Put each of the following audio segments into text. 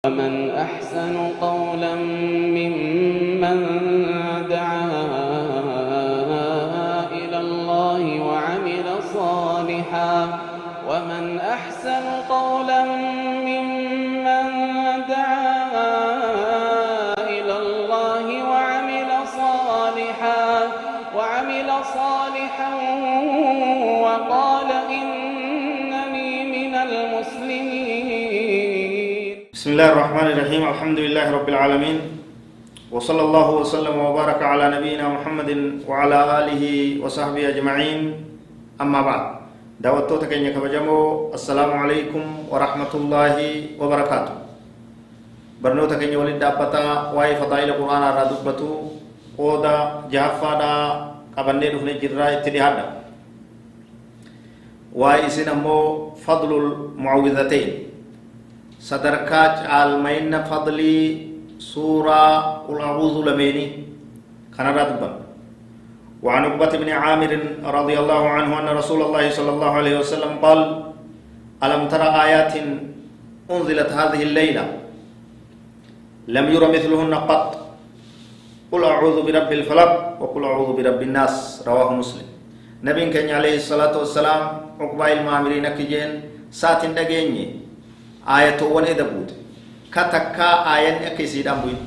ومن أحسن قولا ممن دعا إلى الله وعمل صالحا ومن أحسن قولا ممن دعا إلى الله وعمل صالحا وقال إنني من المسلمين. بسم الله الرحمن الرحيم. الحمد لله رب العالمين، وصلى الله وسلم وبارك على نبينا محمد وعلى آله وصحبه أجمعين. أما بعد، دعوتك إنك بجمو السلام عليكم ورحمة الله وبركاته. برنوتك إنك ولد دابتا واي فضائل القرآن الرادبتو قودا جافادا قبني دفن جراء اتدهادا واي سنمو فضل المعوذتين صدركاج المين فضلي سورة قل أعوذ لميني كان رادبا. وعن عقبة بن عامر رضي الله عنه أن رسول الله صلى الله عليه وسلم قال: ألم ترى آيات أنزلت هذه الليلة لم ير مثلهن قط قل أعوذ برب الفلق وقل أعوذ برب الناس. رواه مسلم. نبي كان عليه الصلاة والسلام عقبة المعامرين كجين ساتين دقيني آية ولي دبود كتكا آيان أكيسي دامبوين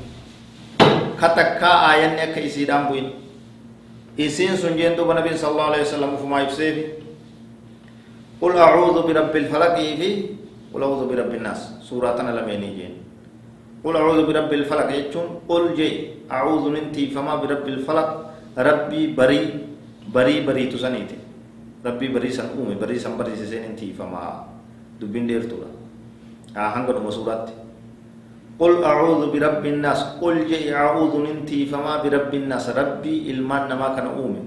كتكا آيان أكيسي دامبوين إسين سنجين دوب نبي صلى الله عليه وسلم فما يبسيبي قل أعوذ برب الفلق في قل أعوذ برب الناس سوراتنا لميني جين. قل أعوذ برب الفلق يجون قل جي أعوذ ننتي فما برب الفلق ربي بري بري بري تسانيتي ربي بري سن أمي بري سن بري سين انتي فما دبين دير تولا هنگا دو مسورات. قل أعوذ برب الناس قل جي أعوذ ننتي فما برب الناس ربي إلمان نما كان أمي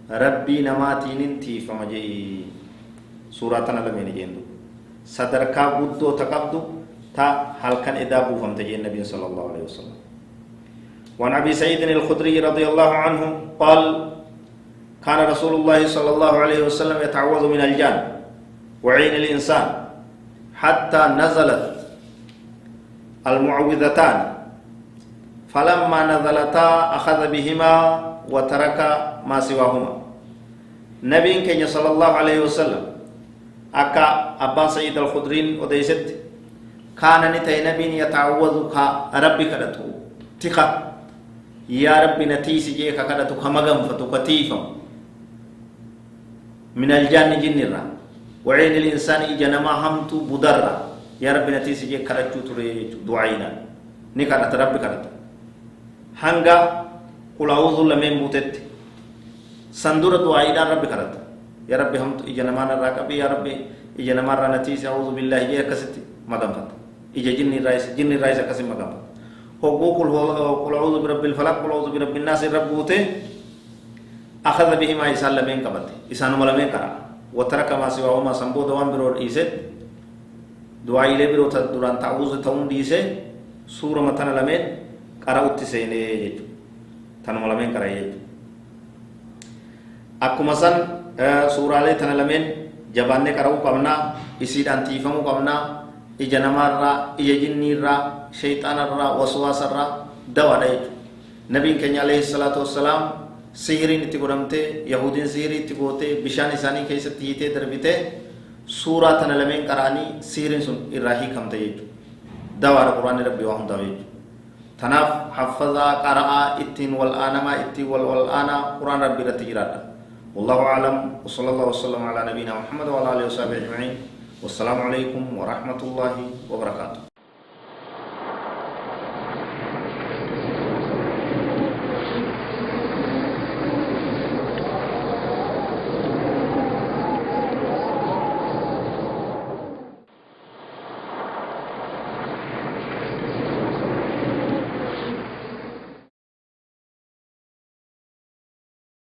ربي نماتي ننتي فما جي سوراتنا لميني جندو صدركا بدو تقبدو تا هل كان إدابو فمتجي النبي صلى الله عليه وسلم. وعن أبي سعيد الخدري رضي الله عنه قال: كان رسول الله صلى الله عليه وسلم يتعوذ من الجان وعين الإنسان حتى نزلت المعوذتان فلما نزلتا أخذ بهما وترك ما سواهما. نبي كان صلى الله عليه وسلم أكا أبا سعيد الخدري وديست كان نتي نبي يتعوذ ربي كدتو تخا يا ربي نتيسي جيكا كدتو كمغم فتكتيفا من الجان جنرا وعين الإنسان إجنما همتو بدرا يا ربي نتيسي جيكا كدتو تري دعينا نكادت ربي كدتو هنگا قل أعوذ لمن موتت سندورة دعينا ربي كدتو يا ربي همتو إجنما نراكبي يا ربي إجنما رنتيسي أعوذ بالله جيكا كستي مغم فتو إجا جني رايس كسي مغم هو قل أعوذ برب الفلق قل أعوذ برب الناس ربوته أخذ بهما إسان لمن قبط إسان ملمن قرأ وترك ما سواهما سنبو دوان برور إيسد دعاء إلي برو تدوران تعوذ تون ديسه سورة متنا لمن قرأ اتسيني يجو تن ملمن قرأ يجو أكو مسان سورة لي تن لمن جبانne قرأو قمنا إسيد أنتيفمو قمنا ija namarraa ija jinniirraa shayxaanarraa waswaasarraa dawaadha jechuudha. Nabiin keenya alayhi salaatu wassalaam sihiriin itti godhamtee yahudiin sihirii itti gootee bishaan isaanii keessatti hiitee darbitee suuraa tana lameen qaraanii sihiriin sun irraa hiikamte jechuudha. Dawaadha quraanni rabbii waa hundaa'u jechuudha. Tanaaf haffazaa qara'aa ittiin wal'aanamaa ittiin wal'aanaa quraan rabbii irratti jiraadha. Wallahu a'lam wa sallallahu wa sallam ala nabiina Muhammad wa ala alihi wa sahbihi ajma'in. والسلام عليكم ورحمة الله وبركاته.